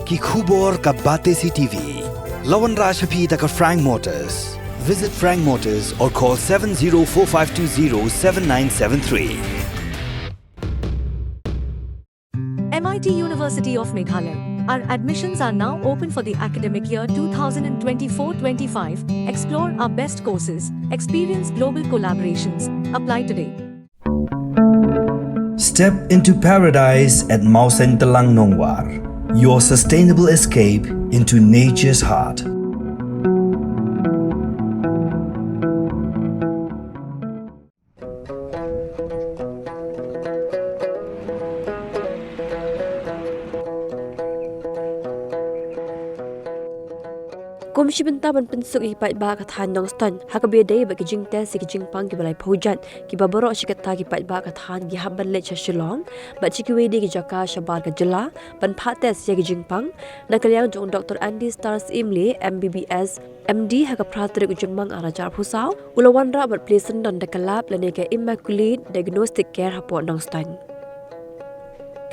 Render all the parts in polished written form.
ki khubor ka bate CTV. Lawan Rashapi taka Frank Motors. Visit Frank Motors or call 7045207973. MIT University of Meghalaya. Our admissions are now open for the academic year 2024-25. Explore our best courses, experience global collaborations. Apply today. Step into paradise at Mausen Telang Nongwar, your sustainable escape into nature's heart. Komisi Bentaban pensuk ipat ba kathan Nongston hakabede ba kijing tes si kijing pang ki balai phojat ki babaro shikata ki pat ba kathan gi haban le cha Shillong ba chikiwede ki jaka shabar ka jela ban pha tes ya kijing pang na kalyang jong Dr. Andy Stars Imle MBBS MD hakapratri ku jengmang arajar phusau ulawan ra bat pleasant don dekalap lane ka Immaculate Diagnostic Care hapo Nongston.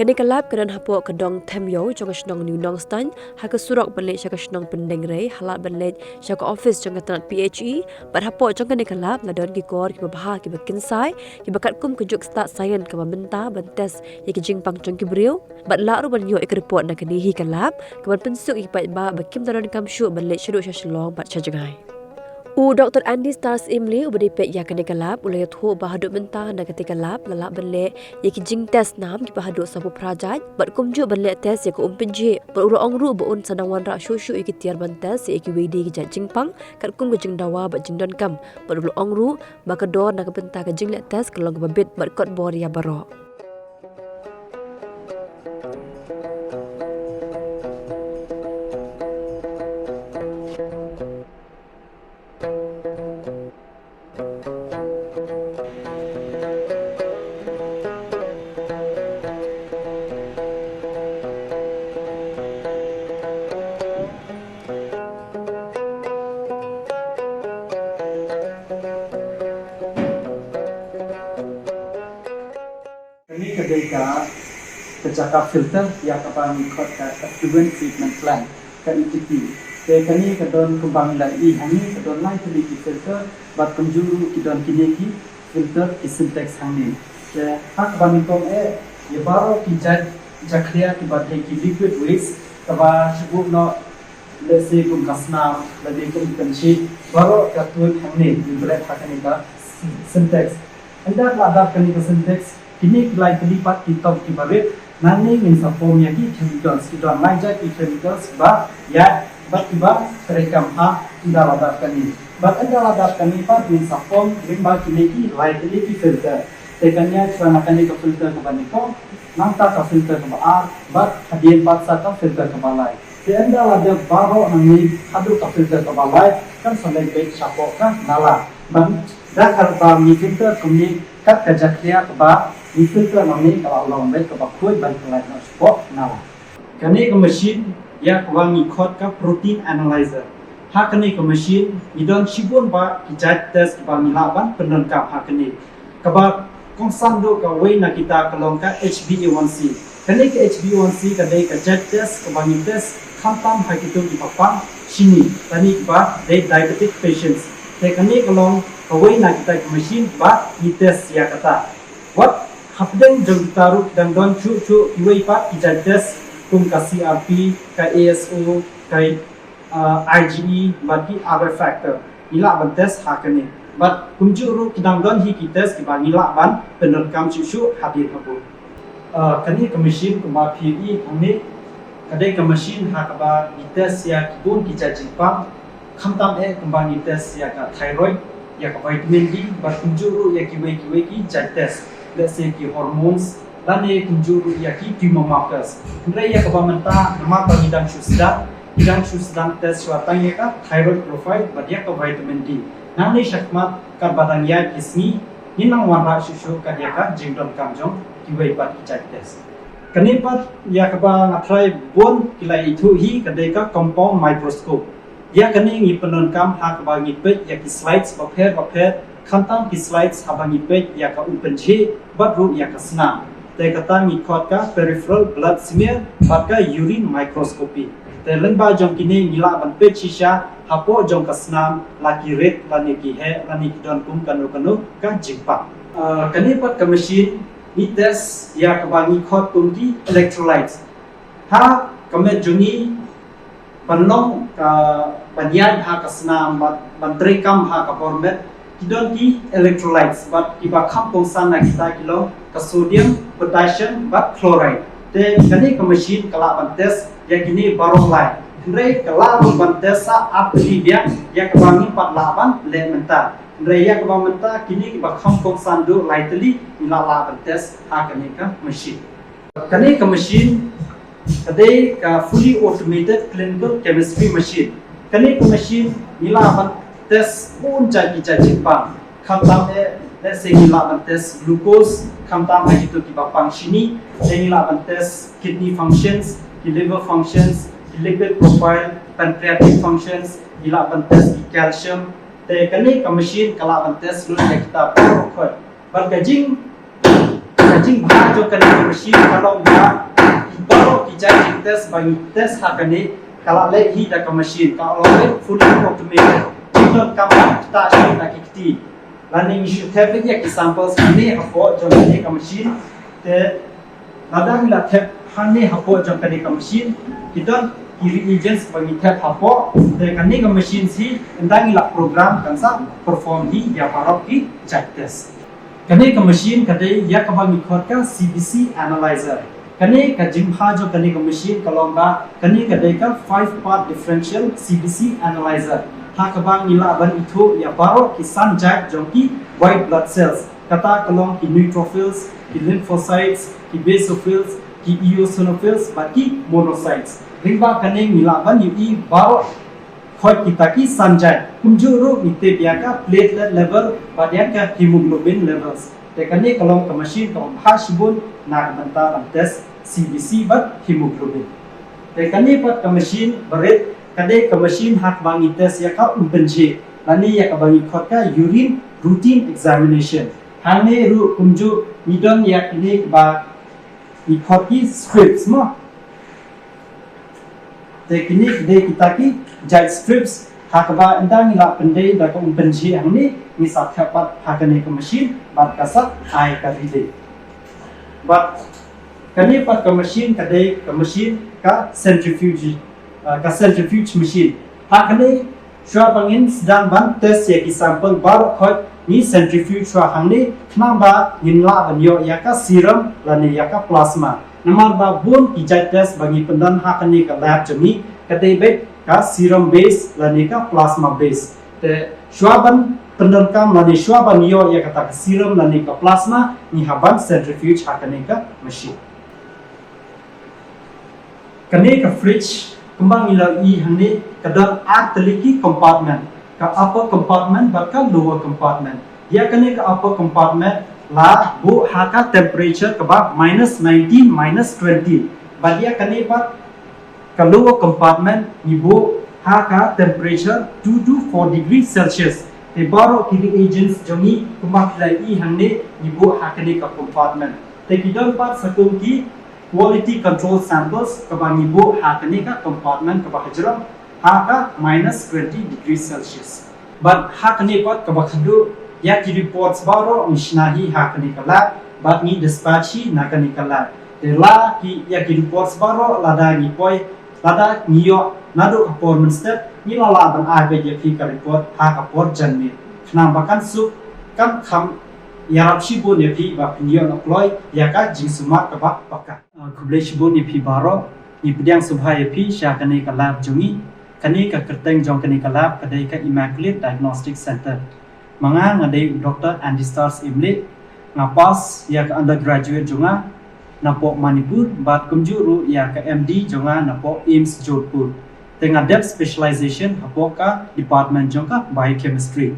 Kani kalap kanan hapo kadong temyo jong kasnong New Nongston haka surok banlet sya kasnong pendengre halat banlet sya ka office jong katanat PHE bat hapo jong kani kalap ngadon ki kor ki babha ki bakinsai ki bakat kum kejuk start sayen ka benta bentes ye ki jingpang jong ki brio bat la ru ban yo ek report na kani hi kalap ka ban pensuk ipat ba bakim taron kam syu banlet sya sya Shillong bat sya jangai. Dr. Andy Stars Imli ubadipet ya kene kalap ulay thu bahaduk mentah na ketika lap lalak benle ya ki jing test nam ki bahaduk sabu prajat bat kumju benle test ya ko umpinje bat ura ongru baun sanangwan ra shushu iki tiar ban test ya ki wede ki jat jingpang kat kum ke jing dawa bat jing don kam bat ura ongru ba ka dor na ka benta ka jing le test kalong ka babit bat kot bor ya baro. Kami kedeka kecakap filter yang kapal mengikut effluent treatment plant ke ITP. Kami kedon kembang lagi hangi kedon lain teliti filter bat kunjuru kedon kineki filter isintex hangi. Hak bangikong ya baru kijat jaklia kibat ki liquid waste kaba sebut no lesi kum kasna lagi kum kanshi baru katut hangi di black hakanika syntax. Anda ladap kanika syntax kini kelai kelipat kita kibarit nani min sapomnya ki chemicals kita majak ki chemicals ba ya bat kiba terekam ha tidak ladapkan ini bat anda ladapkan ini pat min sapom limba kini ki lightly filter tekannya celanakan ke filter ke baniko nangta ke filter ke R bat hadian pat satu filter ke balai dan anda ladap baro nani hadu ke filter ke balai kan sampai ke sapok kan nala ban dah karba mi filter kini kat kajaklia ke ba di filter mami kalau Allah memberi kebakuan bantuan sport nala. Kini ke mesin ya kewangi kod ke protein analyzer. Hak kini ke mesin idon shibun ba kijat tes kebangi laban penengkap hak kini. Kebak konsando ke way na kita kelong ke HbA1c. Kini ke HbA1c kini ke jet tes kebangi tes kantam hak itu di papang sini. Tani kebak diabetic patients. Kini kelong ke way na kita ke mesin ba di tes ya kata. What hapden jeng taruh dan don cu iwai pat ijadas kum ka CRP ka ASO ka IgE mati other factor ila ban test hakane but kum juru kidang don hi kites ki ba ila ban penerkam cu hadir habu kani ka machine kum ba PE hamne kadai ka machine hakaba dites ya kibun ki jajipang khamtam kum ba dites ya ka thyroid ya ka vitamin D but kum juru ya kiwai ki jates let's say ki hormones dan ye kunjuru ya ki tumor markers ndai ya ka bamenta nama pa hidang sedang tes suatang ye ka thyroid profile badia ka vitamin D nani shakmat ka badang ya kisni hinang warna shushu ka dia ka jingdon kamjong ki wei pat ki test kanipat ya ka ba ngatrai bon kilai itu hi ka de ka compound microscope ya kani ngi penon kam ha ka ba ngi pe ya ki slides bapher kantang ki slides habangi page ya ka open che badru ya ka sna te kata ngikot ka peripheral blood smear bat ka urine microscopy te lengba jong kini ngila ban pe chisha hapo jong kasnam laki ret lani ki he lani ki don kum kanu ka jingpa kani pat ka machine ni test ya ka ba ngikot kum ki electrolytes ha kamet jongi panong ka banyan ha kasnam ban trekam ha ka format kidon ki electrolytes but iba kham pong san na kita kilo ka sodium potassium but chloride te kani ka machine kala ban test ya kini barong lai re kala ban test sa apli dia ya ka bangi pat laban le menta re ya ka bang menta kini iba kham pong san do lightly ila la ban test ha kani ka machine kadai ka fully automated clinical chemistry machine kani ka machine ila ban test pun jadi pa khamtam let's say nila ban test glucose khamtam hai itu ki bapang sini nila ban test kidney functions ki liver functions ki lipid profile pancreatic functions nila ban test ki calcium te kani ka machine kala ban test lu ya kita khoi ban kajing bha jo kani ka machine kalau ba baru ki jadi test bagi test hakani kala le hi da ka machine kalau le fully automated don't come back to touch like it learning you should have the examples honey hapo jong ka machine te nadang la tap honey hapo jong ka machine kita reagents bagi tap hapo te kani ka machine si ndang la program kan sa perform hi ya parok ki check test kani ka machine kade ya ka bagi khot ka CBC analyzer kani ka jingha jo kani ka machine kalonga kani kade ka 5 part differential CBC analyzer hakabang nila ban itu ya baro ki sanjak jongki white blood cells kata kalong ki neutrophils ki lymphocytes ki basophils ki eosinophils baki monocytes ringba kane nila ban yu baro khoi kita ki sanjak kumjuru nite biaka platelet level badyan ka hemoglobin levels te kane kalong ka machine ka hashbun nak banta ban test CBC bat hemoglobin te kane pat ka machine baret kadai ka machine hak bangi test ya ka umpenje lani ya ka bangi khot ka urine routine examination hane ru kumju nidon ya kini ba ni khot ki strips mo te kini de kita ki jai strips hak ba endang la pendai da ka umpenje hangni ni sa thapat hakane ka machine bat ka sa ai ka ride but kani pat ka machine kadai ka machine ka centrifuge machine hakane shwa bangin sedang ban test ya ki sampel baru khot ni centrifuge shwa hangni namba ninla banyo ya ka serum lani ya ka plasma namar ba bun ki jai test bagi pendan hakane ka lab jami kate bet ka serum base lani ka plasma base te shwa ban pendan kam lani shwa banyo ya ka serum lani ka plasma ni haban centrifuge hakane ka machine kane ka fridge kembang ila hangni kadang arteliki compartment ka upper compartment bat ka lower compartment ya kane ka upper compartment la bu haka temperature ka ba -19 -20 bat ya kane bat ka lower compartment ni bu haka temperature 2 to 4 degrees celsius te baro ki agents jongi kembang ila hangni ni bu hakane ka compartment te kidon pat sakum ki quality control samples kabang ibu hakani ka compartment ka bahajram haka -20 degrees celsius but hakani pat ka bakhadu ya ki reports baro mishnahi hakani ka lab but ni dispatchi nakani ka lab de la ki ya ki reports baro lada ni poi lada niyo nadu performance step ni la ban a be je ki ka report haka port janmi khna bakan su kam kham yarap shibo ne phi ba pinyo employ ya ka jingsuma ka ba paka kublai shibo ne phi baro ni pediang subhai phi sha kane ka lab jungi kane ka kerteng jong kane ka lab kadai ka Immaculate Diagnostic Center manga ngadai Dr. Andy Stars Imle ngapas ya ka undergraduate junga napo Manipur bat kumjuru ya ka MD junga napo AIMS Jodhpur tenga depth specialization hapo ka department jongka biochemistry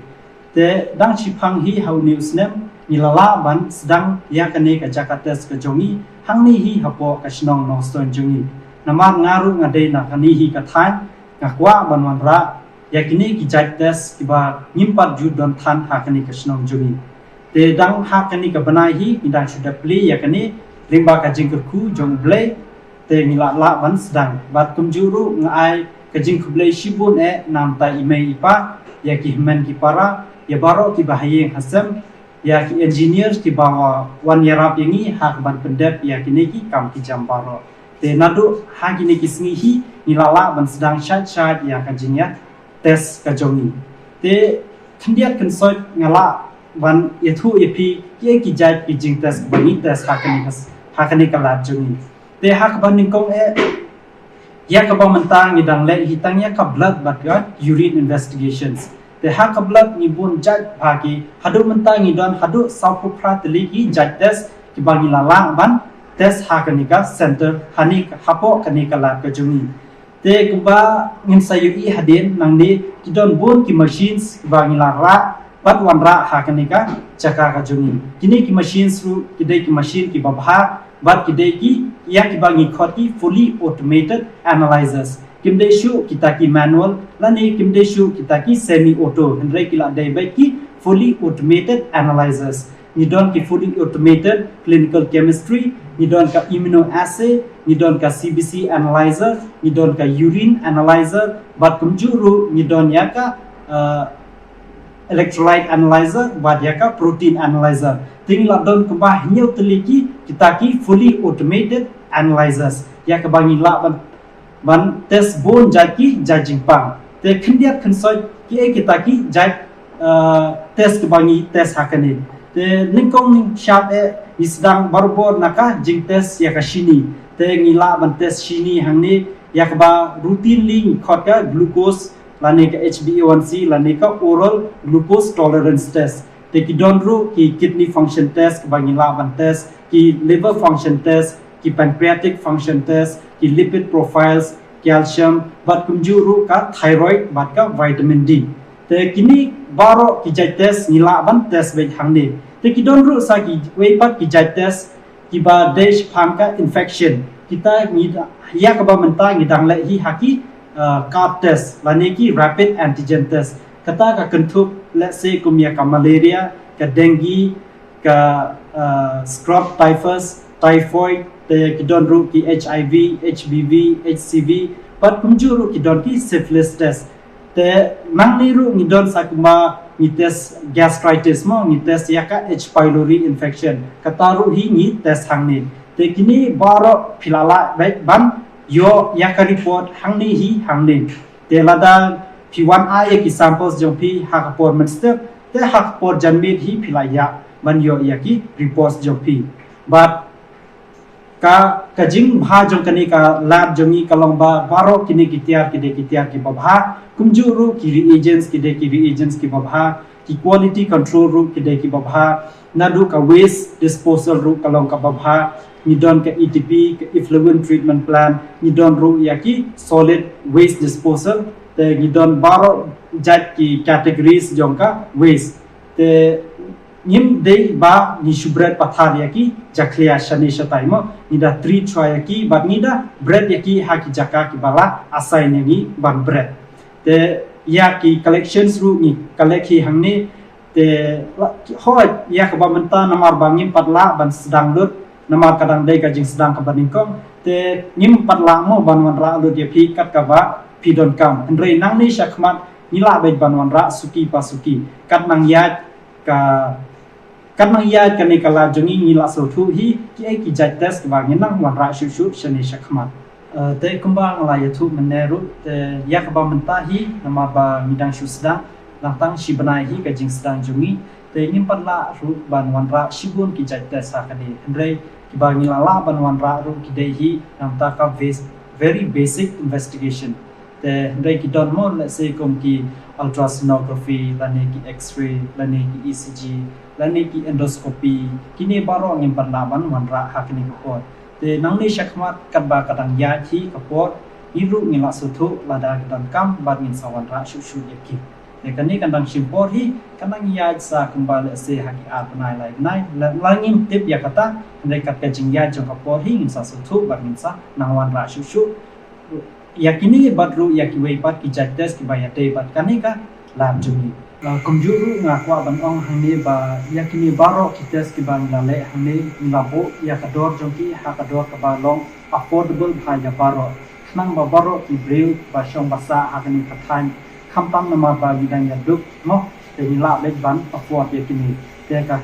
te dang chipang hi how news nem nilala ban sedang ya kane ka Jakarta ka jongi hangni hi hapo ka snong no ston jongi namar ngaru ngade na kani hi ka than ngakwa banwan ra ya kini ki Jakarta ki ba nimpat ju don than ha kani ka snong jongi te dang ha kani ka banai hi idang sudah pli ya kani limba ka jing ku jong blai te ngila la ban sedang bat kumjuru ngai ka jing ku blai shibun nam ta ime ipa ya ki men ki para ya baro ki bahayeng hasam ya ki engineer ki bawa wan yarap yangi hak ban pendep ya ki neki kam ki jam baro te nadu ha ki neki singi ngila la ban sedang chat ya ka jing ya tes ka jongi te thendiat kan soi ngala ban yathu epi ki ki jai ki jing tes bani tes hakani ka la jongi te hak ban ningkong ya ka ba mentang ngidang le hitang ya ka blood but urine investigations te hak ka blood ni bun jaj bagi hadu mentang ngidon hadu sapupra teliki jaj tes ki bangi lalang ban tes hakani ka center hani hapo kani ka la ka jongi te kuba ngin sayui hadin nang ni kidon bun ki machines bangi lara pat wanra hakani ka chaka ka jongi kini ki machines ru kidai ki machine ki babha bat kidai ki ya ki bangi khoti fully automated analyzers kimde shu kita ki manual lani kimde shu kita ki semi auto hendrai ki la dai bai ki fully automated analyzers ni don ki fully automated clinical chemistry ni don ka immunoassay ni don ka CBC analyzer ni don ka urine analyzer bat kumjuru ni don ya ka electrolyte analyzer bat ya ka protein analyzer ting la don kumbah nyau teliki kita ki fully automated analyzers ya ka bangi la ban tes bon jaki judging pang te khindiat khansoi ki kita ki jaj tes ke bangi tes hakane te ningkong ning sharp isdang barbor naka jing tes ya ka shini te ngila ban tes shini hangni ya ka ba routinely khot ka glucose lane ka HbA1c lane ka oral glucose tolerance test te ki donru ki kidney function test ka ngila ban test ki liver function test ki pancreatic function test ki lipid profiles calcium bat kumjuru ka thyroid bat ka vitamin D te kini baro ki jai test ngila ban test be hangni te ki donru sa ki wei pat ki jai test ki ba dash phangka infection kita ni ya ka ba menta ngidang le hi haki card test lani ki rapid antigen test kata ka kentup let's say kumya ka malaria ka dengue ka scrub typhus typhoid te ki donru ki HIV HBV HCV pat kumjuru ki don ki syphilis test te mangniru ni don sakuma ni test gastritis mo ni test ya ka H pylori infection kataru hi ni test hangni te kini baro philala ban yo ya ka report hangni hi hangni te lada P1I ki samples jong pi hakapor menster te hakapor janmit hi philaya man yo ya ki reports jong pi but ka kajing bha jong kani ka lab jongi kalongba baro kini kitiar ki babha kumjuru ki reagents ki babha ki quality control room ki babha nadu ka waste disposal room kalong ka babha ni don ka ETP ka effluent treatment plan ni don ru ya ki solid waste disposal te ni don baro jat ki categories jong ka waste te nim dei ba ni shubret pathar yaki jaklia shani shatai mo ni da tri chwa yaki ba ni da bread yaki haki jaka ki bala asai ni ban bread te yaki collections ru ni collect hi hangni te hoi yak ba menta namar bangim patla ban sedang lut namar kadang dei ka jing sedang ka baningkong te nim patla mo banwan ra lut yapi kat ka ba pidon kam andre nang ni shakmat nila be banwan ra suki pasuki kat nang yat ka kan ya kani kala jongi ngila so thu hi ki jaj test ba nginang wan ra shu shani shakmat te kumbang la yathu meneru te yak ba menta hi nama ba midang shu sedang lantang shibnai hi ka jing sedang jongi te ngimpan la ru ban wan ra shibun ki jaj test ha kani andre ki ba ngila la ban wan ra ru ki dei hi nam ta ka very basic investigation te andre ki don mo let's say kom ki ultrasonography lani ki x-ray lani ki ECG lani ki endoscopy kini baro ngim parlaban wanra hakini kapot te nangni shakmat kadba kadang ya thi kapot iru ngila suthu lada dan kam bad ngin sawanra shu yaki te kani kandang shimpor hi kanang ya sa kembali se haki atnai lai nai langim tip ya kata ndai kat ka jingya jong kapot hi ngin sa suthu bad ngin sa nawanra shu yakini badru yakiwei pat ki jaj test ki bayate bat kani ka lab jumi kumjuru ngakwa banong hangni ba yakini baro kites ki bang lale hangni ngabo yakador jongki hakador ka balong affordable bhaya baro nang ba baro ki breu ba shong basa hakani pathan khampang nama ba widang yaduk mo te ni la lek ban afford yakini te ka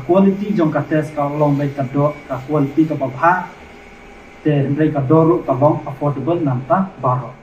quality jong ka test ka long bai ka do ka quality ka ba bha te rei ka doru ka long affordable namta baro